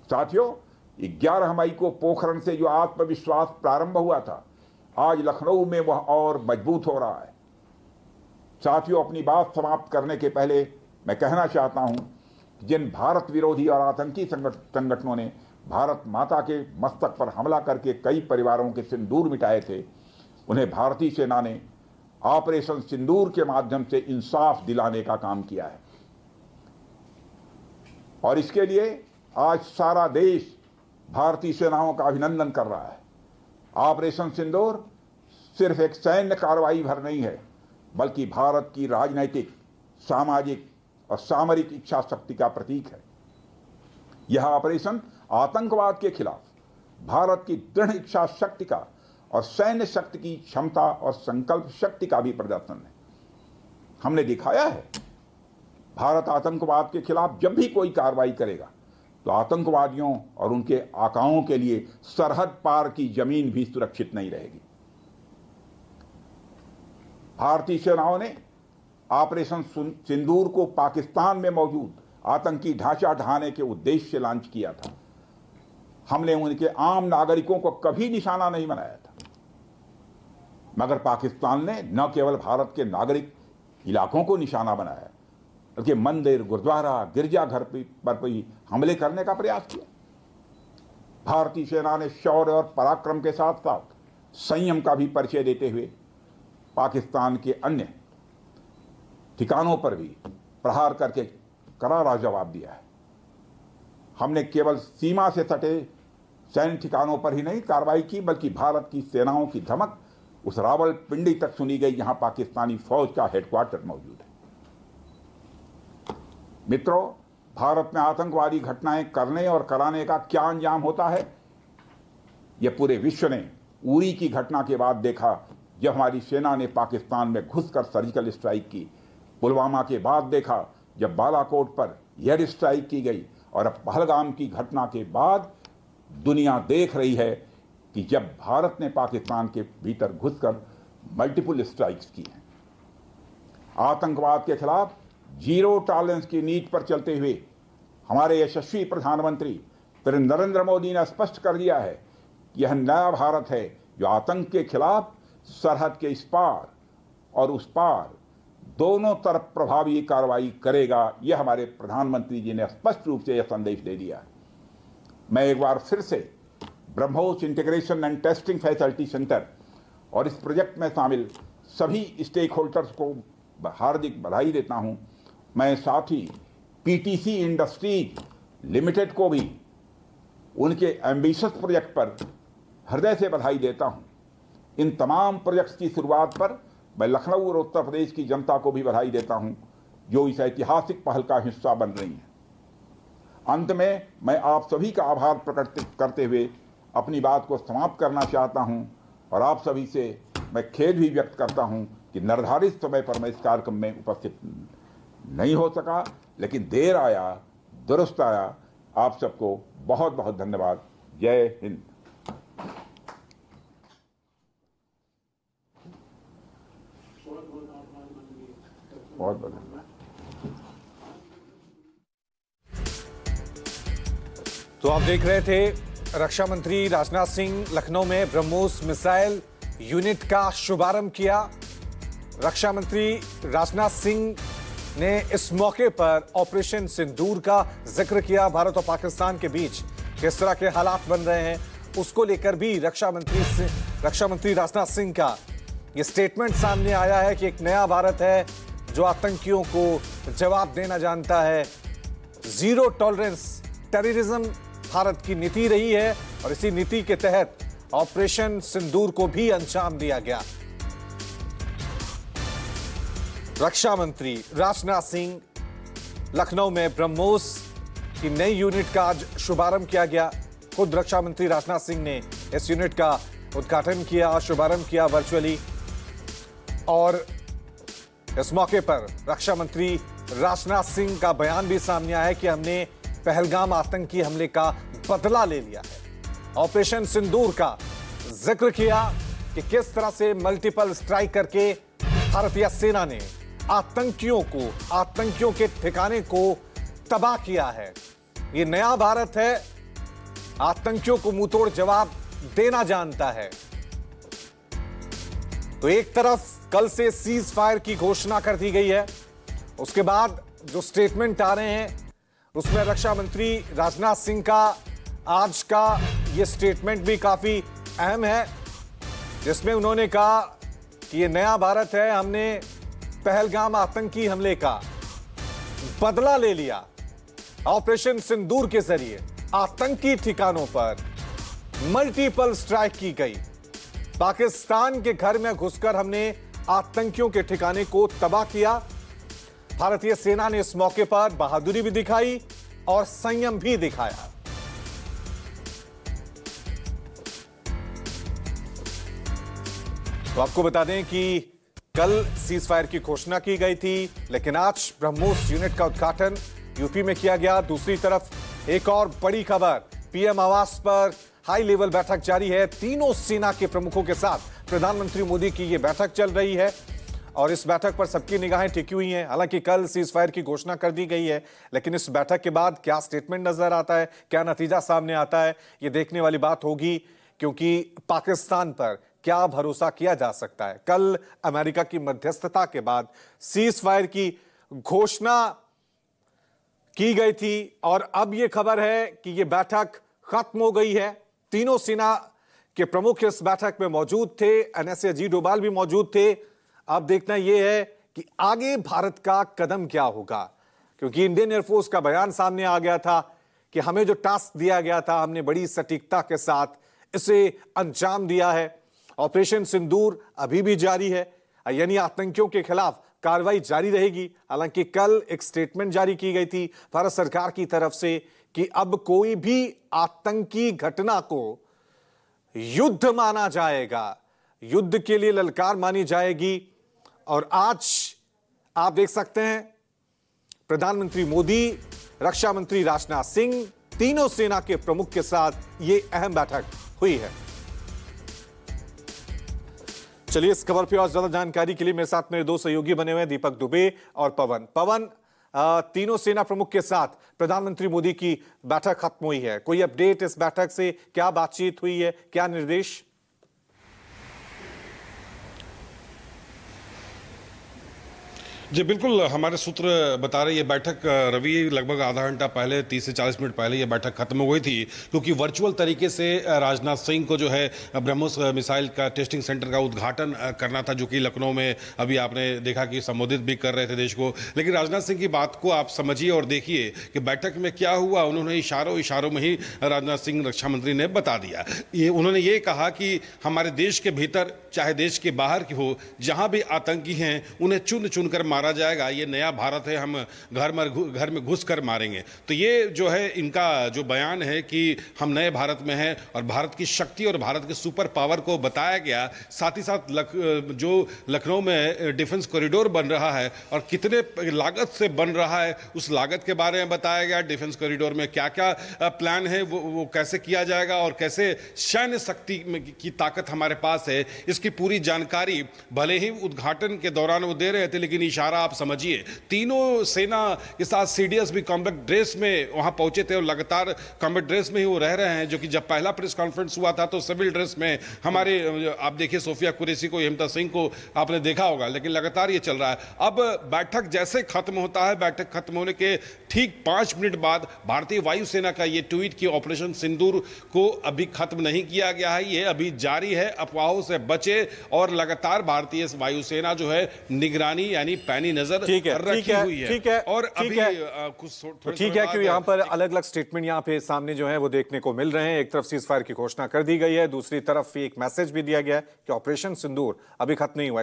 साथियों, 11 मई को पोखरण से जो आत्मविश्वास प्रारंभ हुआ था, आज लखनऊ में वह और मजबूत हो रहा है। साथियों, अपनी बात समाप्त करने के पहले मैं कहना चाहता हूं कि जिन भारत विरोधी और आतंकी संगठनों ने भारत माता के मस्तक पर हमला करके कई परिवारों के सिंदूर मिटाए थे, उन्हें भारतीय सेना ने ऑपरेशन सिंदूर के माध्यम से इंसाफ दिलाने का काम किया है। और इसके लिए आज सारा देश भारतीय सेनाओं का अभिनंदन कर रहा है। ऑपरेशन सिंदूर सिर्फ एक सैन्य कार्रवाई भर नहीं है, बल्कि भारत की राजनीतिक, सामाजिक और सामरिक इच्छा शक्ति का प्रतीक है। यह ऑपरेशन आतंकवाद के खिलाफ भारत की दृढ़ इच्छा शक्ति का और सैन्य शक्ति की क्षमता और संकल्प शक्ति का भी प्रदर्शन है। हमने दिखाया है, भारत आतंकवाद के खिलाफ जब भी कोई कार्रवाई करेगा तो आतंकवादियों और उनके आकाओं के लिए सरहद पार की जमीन भी सुरक्षित नहीं रहेगी। भारतीय सेनाओं ने ऑपरेशन सिंदूर को पाकिस्तान में मौजूद आतंकी ढांचा ढहाने के उद्देश्य से लॉन्च किया था। हमने उनके आम नागरिकों को कभी निशाना नहीं बनाया था, मगर पाकिस्तान ने न केवल भारत के नागरिक इलाकों को निशाना बनाया, बल्कि मंदिर, गुरुद्वारा, गिरजाघर पर भी हमले करने का प्रयास किया। भारतीय सेना ने शौर्य और पराक्रम के साथ साथ संयम का भी परिचय देते हुए पाकिस्तान के अन्य ठिकानों पर भी प्रहार करके करारा जवाब दिया है। हमने केवल सीमा से सटे सैन्य ठिकानों पर ही नहीं कार्रवाई की, बल्कि भारत की सेनाओं की धमक उस रावलपिंडी तक सुनी गई जहां पाकिस्तानी फौज का हेडक्वार्टर मौजूद है। मित्रों, भारत में आतंकवादी घटनाएं करने और कराने का क्या अंजाम होता है, यह पूरे विश्व ने उरी की घटना के बाद देखा, जब हमारी सेना ने पाकिस्तान में घुसकर सर्जिकल स्ट्राइक की। पुलवामा के बाद देखा, जब बालाकोट पर एयर स्ट्राइक की गई, और अब पहलगाम की घटना के बाद दुनिया देख रही है कि जब भारत ने पाकिस्तान के भीतर घुसकर मल्टीपल स्ट्राइक्स की हैं। आतंकवाद के खिलाफ जीरो टॉलरेंस की नीति पर चलते हुए हमारे यशस्वी प्रधानमंत्री नरेंद्र मोदी ने स्पष्ट कर दिया है कि यह नया भारत है जो आतंक के खिलाफ सरहद के इस पार और उस पार दोनों तरफ प्रभावी कार्रवाई करेगा। यह हमारे प्रधानमंत्री जी ने स्पष्ट रूप से यह संदेश दे दिया है। मैं एक बार फिर से BrahMos integration and testing facility centre और इस प्रोजेक्ट में शामिल सभी स्टेक होल्डर्स को हार्दिक बधाई देता हूं। मैं साथ ही पीटीसी इंडस्ट्रीज लिमिटेड को भी उनके एम्बिशियस प्रोजेक्ट पर हृदय से बधाई देता हूं। इन तमाम प्रोजेक्ट्स की शुरुआत पर मैं लखनऊ और उत्तर प्रदेश की जनता को भी बधाई देता हूं, जो इस ऐतिहासिक पहल का हिस्सा बन रही है। अंत में मैं आप सभी का आभार प्रकट करते हुए अपनी बात को समाप्त करना चाहता हूं, और आप सभी से मैं खेद भी व्यक्त करता हूं कि निर्धारित समय पर मैं इस कार्यक्रम में उपस्थित नहीं हो सका, लेकिन देर आया दुरुस्त आया। आप सबको बहुत बहुत धन्यवाद। जय हिंद। बहुत बहुत धन्यवाद। तो आप देख रहे थे रक्षा मंत्री राजनाथ सिंह लखनऊ में ब्रह्मोस मिसाइल यूनिट का शुभारंभ किया। रक्षा मंत्री राजनाथ सिंह ने इस मौके पर ऑपरेशन सिंदूर का जिक्र किया। भारत और पाकिस्तान के बीच किस तरह के हालात बन रहे हैं उसको लेकर भी रक्षा मंत्री राजनाथ सिंह का ये स्टेटमेंट सामने आया है कि एक नया भारत है जो आतंकियों को जवाब देना जानता है। जीरो टॉलरेंस टेररिज्म भारत की नीति रही है, और इसी नीति के तहत ऑपरेशन सिंदूर को भी अंजाम दिया गया। रक्षा मंत्री राजनाथ सिंह लखनऊ में ब्रह्मोस की नई यूनिट का आज शुभारंभ किया गया। खुद रक्षा मंत्री राजनाथ सिंह ने इस यूनिट का उद्घाटन किया, शुभारंभ किया वर्चुअली, और इस मौके पर रक्षा मंत्री राजनाथ सिंह का बयान भी सामने आया है कि हमने पहलगाम आतंकी हमले का बदला ले लिया है। ऑपरेशन सिंदूर का जिक्र किया कि किस तरह से मल्टीपल स्ट्राइक करके भारतीय सेना ने आतंकियों के ठिकाने को तबाह किया है। ये नया भारत है आतंकियों को मुंहतोड़ जवाब देना जानता है। तो एक तरफ कल से सीज फायर की घोषणा कर दी गई है, उसके बाद जो स्टेटमेंट आ रहे हैं उसमें रक्षा मंत्री राजनाथ सिंह का आज का यह स्टेटमेंट भी काफी अहम है, जिसमें उन्होंने कहा कि ये नया भारत है, हमने पहलगाम आतंकी हमले का बदला ले लिया। ऑपरेशन सिंदूर के जरिए आतंकी ठिकानों पर मल्टीपल स्ट्राइक की गई। पाकिस्तान के घर में घुसकर हमने आतंकियों के ठिकाने को तबाह किया। भारतीय सेना ने इस मौके पर बहादुरी भी दिखाई और संयम भी दिखाया। तो आपको बता दें कि कल सीज फायर की घोषणा की गई थी, लेकिन आज ब्रह्मोस यूनिट का उद्घाटन यूपी में किया गया। दूसरी तरफ एक और बड़ी खबर, पीएम आवास पर हाई लेवल बैठक जारी है। तीनों सेना के प्रमुखों के साथ प्रधानमंत्री मोदी की यह बैठक चल रही है और इस बैठक पर सबकी निगाहें टिकी हुई हैं। हालांकि कल सीज फायर की घोषणा कर दी गई है, लेकिन इस बैठक के बाद क्या स्टेटमेंट नजर आता है, क्या नतीजा सामने आता है, यह देखने वाली बात होगी, क्योंकि पाकिस्तान पर क्या भरोसा किया जा सकता है। कल अमेरिका की मध्यस्थता के बाद सीज फायर की घोषणा की गई थी और अब यह खबर है कि यह बैठक खत्म हो गई है। तीनों सेना के प्रमुख इस बैठक में मौजूद थे, एनएसए अजीत डोभाल भी मौजूद थे। अब देखना यह है कि आगे भारत का कदम क्या होगा, क्योंकि इंडियन एयरफोर्स का बयान सामने आ गया था कि हमें जो टास्क दिया गया था हमने बड़ी सटीकता के साथ इसे अंजाम दिया है। ऑपरेशन सिंदूर अभी भी जारी है, यानी आतंकियों के खिलाफ कार्रवाई जारी रहेगी। हालांकि कल एक स्टेटमेंट जारी की गई थी भारत सरकार की तरफ से कि अब कोई भी आतंकी घटना को युद्ध माना जाएगा, युद्ध के लिए ललकार मानी जाएगी। और आज आप देख सकते हैं प्रधानमंत्री मोदी, रक्षा मंत्री राजनाथ सिंह, तीनों सेना के प्रमुख के साथ यह अहम बैठक हुई है। चलिए इस खबर पर और ज्यादा जानकारी के लिए मेरे साथ मेरे दो सहयोगी बने हुए हैं, दीपक दुबे और पवन। पवन, तीनों सेना प्रमुख के साथ प्रधानमंत्री मोदी की बैठक खत्म हुई है, कोई अपडेट इस बैठक से, क्या बातचीत हुई है, क्या निर्देश? जी बिल्कुल, हमारे सूत्र बता रहे ये बैठक रवि लगभग आधा घंटा पहले 30 से 40 मिनट पहले ये बैठक खत्म हो गई थी, क्योंकि वर्चुअल तरीके से राजनाथ सिंह को जो है ब्रह्मोस मिसाइल का टेस्टिंग सेंटर का उद्घाटन करना था, जो कि लखनऊ में अभी आपने देखा कि संबोधित भी कर रहे थे देश को। लेकिन राजनाथ सिंह की बात को आप समझिए और देखिए कि बैठक में क्या हुआ। उन्होंने इशारों में ही राजनाथ सिंह रक्षा मंत्री ने बता दिया। उन्होंने ये कहा कि हमारे देश के भीतर चाहे देश के बाहर की हो, जहां भी आतंकी हैं उन्हें चुन चुन कर मारा जाएगा। ये नया भारत है, हम घर में घुस कर मारेंगे। तो ये जो है इनका जो बयान है कि हम नए भारत में हैं और भारत की शक्ति और भारत के सुपर पावर को बताया गया। साथ ही साथ जो लखनऊ में डिफेंस कॉरिडोर बन रहा है और कितने लागत से बन रहा है उस लागत के बारे में बताया गया। डिफेंस कॉरिडोर में क्या क्या प्लान है, वो कैसे किया जाएगा और कैसे सैन्य शक्ति की ताकत हमारे पास है, इसकी पूरी जानकारी भले ही उद्घाटन के दौरान वो दे रहे थे, लेकिन इशारा आप समझिए। तीनों सेना के साथ सीडीएस भी कॉम्बैट ड्रेस में वहां पहुंचे थे और लगातार कॉम्बैट ड्रेस में ही वो रह रहे हैं, जो कि जब पहला प्रेस कॉन्फ्रेंस हुआ था तो सिविल ड्रेस में हमारे आप देखिए सोफिया कुरैशी को, हेमंता सिंह को आपने देखा होगा, लेकिन लगातार ये चल रहा है। अब बैठक जैसे खत्म होता है, बैठक खत्म होने के ठीक 5 मिनट बाद भारतीय वायुसेना का ये ट्वीट कि ऑपरेशन सिंदूर को अभी खत्म नहीं किया गया है, ये अभी जारी है, अफवाहों से बचे और लगातार भारतीय वायुसेना जो है निगरानी यानी पैनी नजर रखी हुई है। ठीक है और अभी कुछ ठीक है कि यहाँ पर अलग अलग स्टेटमेंट यहाँ पे सामने जो है वो देखने को मिल रहे हैं। एक तरफ सीज फायर की घोषणा कर दी गई है, दूसरी तरफ एक मैसेज भी दिया गया है कि ऑपरेशन सिंदूर अभी खत्म नहीं हुआ।